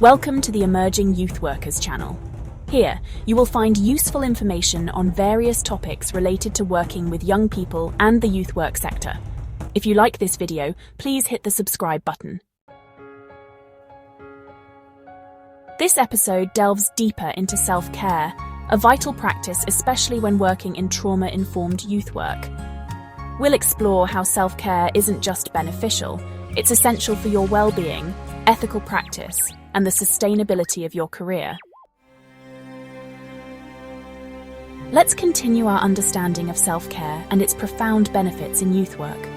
Welcome to the Emerging Youth Workers channel. Here, you will find useful information on various topics related to working with young people and the youth work sector. If you like this video, please hit the subscribe button. This episode delves deeper into self-care, a vital practice especially when working in trauma-informed youth work. We'll explore how self-care isn't just beneficial, it's essential for your well-being, ethical practice, and the sustainability of your career. Let's continue our understanding of self-care and its profound benefits in youth work.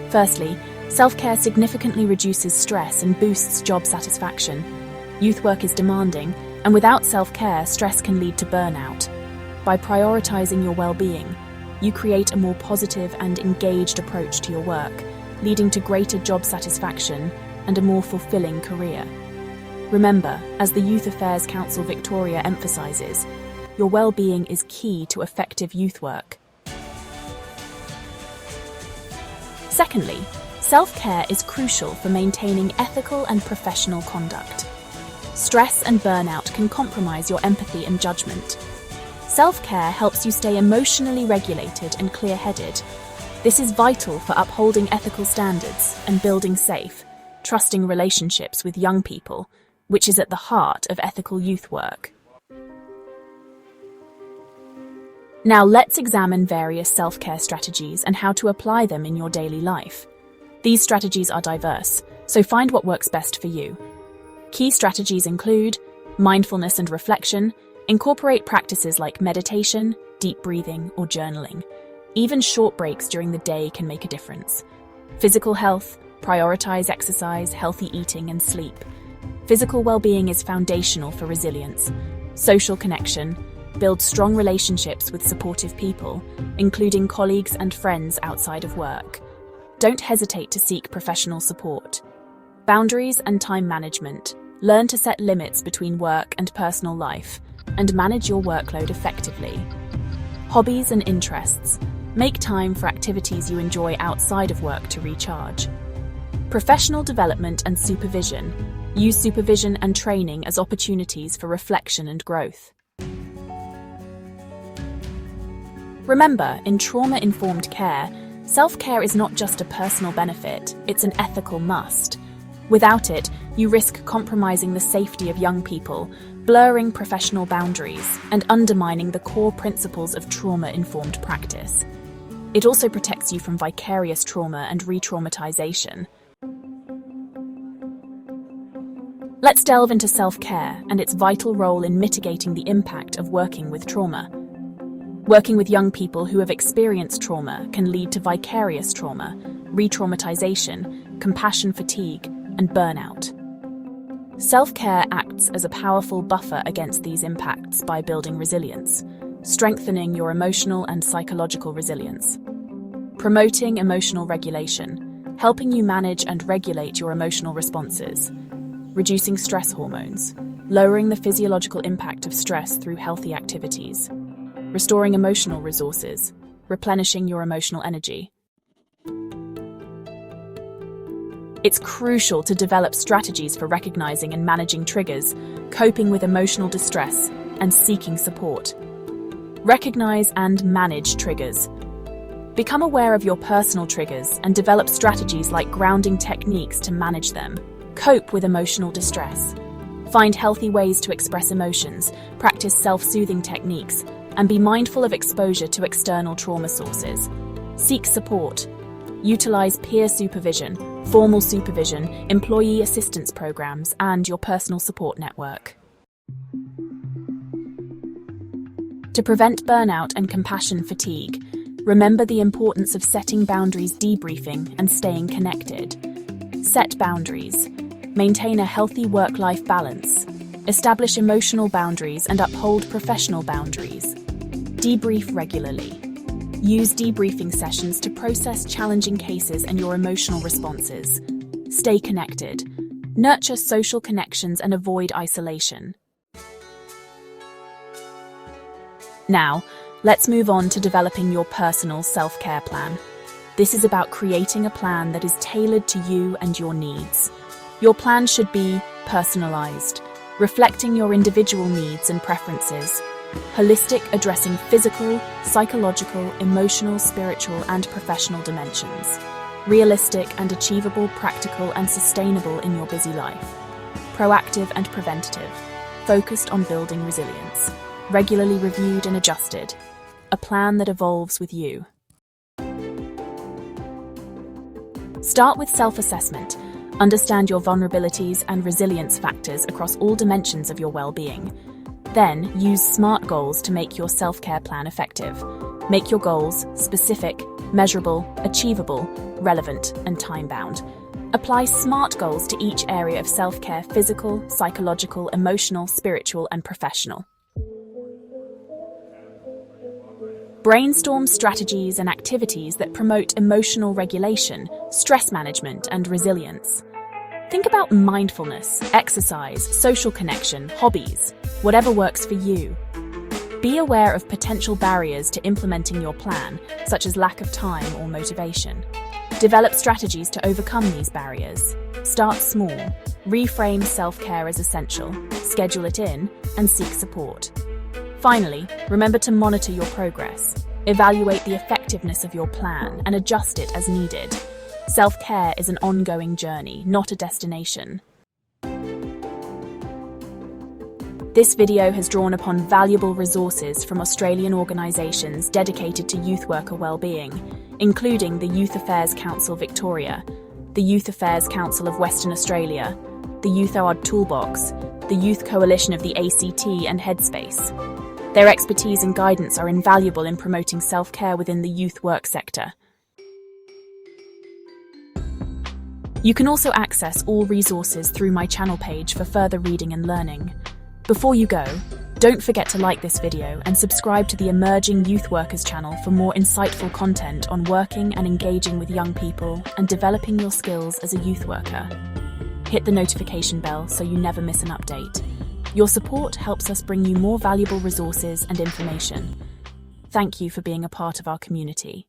Firstly, self-care significantly reduces stress and boosts job satisfaction. Youth work is demanding, and without self-care, stress can lead to burnout. By prioritizing your well-being, you create a more positive and engaged approach to your work, leading to greater job satisfaction and a more fulfilling career. Remember, as the Youth Affairs Council Victoria emphasises, your well-being is key to effective youth work. Secondly, self-care is crucial for maintaining ethical and professional conduct. Stress and burnout can compromise your empathy and judgment. Self-care helps you stay emotionally regulated and clear-headed. This is vital for upholding ethical standards and building safe, trusting relationships with young people, which is at the heart of ethical youth work. Now let's examine various self-care strategies and how to apply them in your daily life. These strategies are diverse, so find what works best for you. Key strategies include mindfulness and reflection. Incorporate practices like meditation, deep breathing, or journaling. Even short breaks during the day can make a difference. Physical health. Prioritize exercise, healthy eating, and sleep. Physical well-being is foundational for resilience. Social connection. Build strong relationships with supportive people, including colleagues and friends outside of work. Don't hesitate to seek professional support. Boundaries and time management. Learn to set limits between work and personal life, and manage your workload effectively. Hobbies and interests. Make time for activities you enjoy outside of work to recharge. Professional development and supervision. Use supervision and training as opportunities for reflection and growth. Remember, in trauma-informed care, self-care is not just a personal benefit, it's an ethical must. Without it, you risk compromising the safety of young people, blurring professional boundaries, and undermining the core principles of trauma-informed practice. It also protects you from vicarious trauma and re-traumatization. Let's delve into self-care and its vital role in mitigating the impact of working with trauma. Working with young people who have experienced trauma can lead to vicarious trauma, re-traumatization, compassion fatigue, and burnout. Self-care acts as a powerful buffer against these impacts by building resilience, strengthening your emotional and psychological resilience. Promoting emotional regulation, helping you manage and regulate your emotional responses. Reducing stress hormones, lowering the physiological impact of stress through healthy activities. Restoring emotional resources, replenishing your emotional energy. It's crucial to develop strategies for recognizing and managing triggers, coping with emotional distress, and seeking support. Recognize and manage triggers. Become aware of your personal triggers and develop strategies like grounding techniques to manage them. Cope with emotional distress. Find healthy ways to express emotions, practice self-soothing techniques, and be mindful of exposure to external trauma sources. Seek support. Utilize peer supervision, formal supervision, employee assistance programs, and your personal support network. To prevent burnout and compassion fatigue, remember the importance of setting boundaries, debriefing, and staying connected. Set boundaries. Maintain a healthy work-life balance. Establish emotional boundaries and uphold professional boundaries. Debrief regularly. Use debriefing sessions to process challenging cases and your emotional responses. Stay connected. Nurture social connections and avoid isolation. Now, let's move on to developing your personal self-care plan. This is about creating a plan that is tailored to you and your needs. Your plan should be personalized, reflecting your individual needs and preferences. Holistic, addressing physical, psychological, emotional, spiritual, and professional dimensions. Realistic and achievable, practical and sustainable in your busy life. Proactive and preventative, focused on building resilience. Regularly reviewed and adjusted. A plan that evolves with you. Start with self-assessment. Understand your vulnerabilities and resilience factors across all dimensions of your well-being. Then, use SMART goals to make your self-care plan effective. Make your goals specific, measurable, achievable, relevant, and time-bound. Apply SMART goals to each area of self-care: physical, psychological, emotional, spiritual, and professional. Brainstorm strategies and activities that promote emotional regulation, stress management, and resilience. Think about mindfulness, exercise, social connection, hobbies, whatever works for you. Be aware of potential barriers to implementing your plan, such as lack of time or motivation. Develop strategies to overcome these barriers. Start small. Reframe self-care as essential, schedule it in, and seek support. Finally, remember to monitor your progress. Evaluate the effectiveness of your plan and adjust it as needed. Self-care is an ongoing journey, not a destination. This video has drawn upon valuable resources from Australian organisations dedicated to youth worker wellbeing, including the Youth Affairs Council Victoria, the Youth Affairs Council of Western Australia, the Youth Award Toolbox, the Youth Coalition of the ACT, and Headspace. Their expertise and guidance are invaluable in promoting self-care within the youth work sector. You can also access all resources through my channel page for further reading and learning. Before you go, don't forget to like this video and subscribe to the Emerging Youth Workers channel for more insightful content on working and engaging with young people and developing your skills as a youth worker. Hit the notification bell so you never miss an update. Your support helps us bring you more valuable resources and information. Thank you for being a part of our community.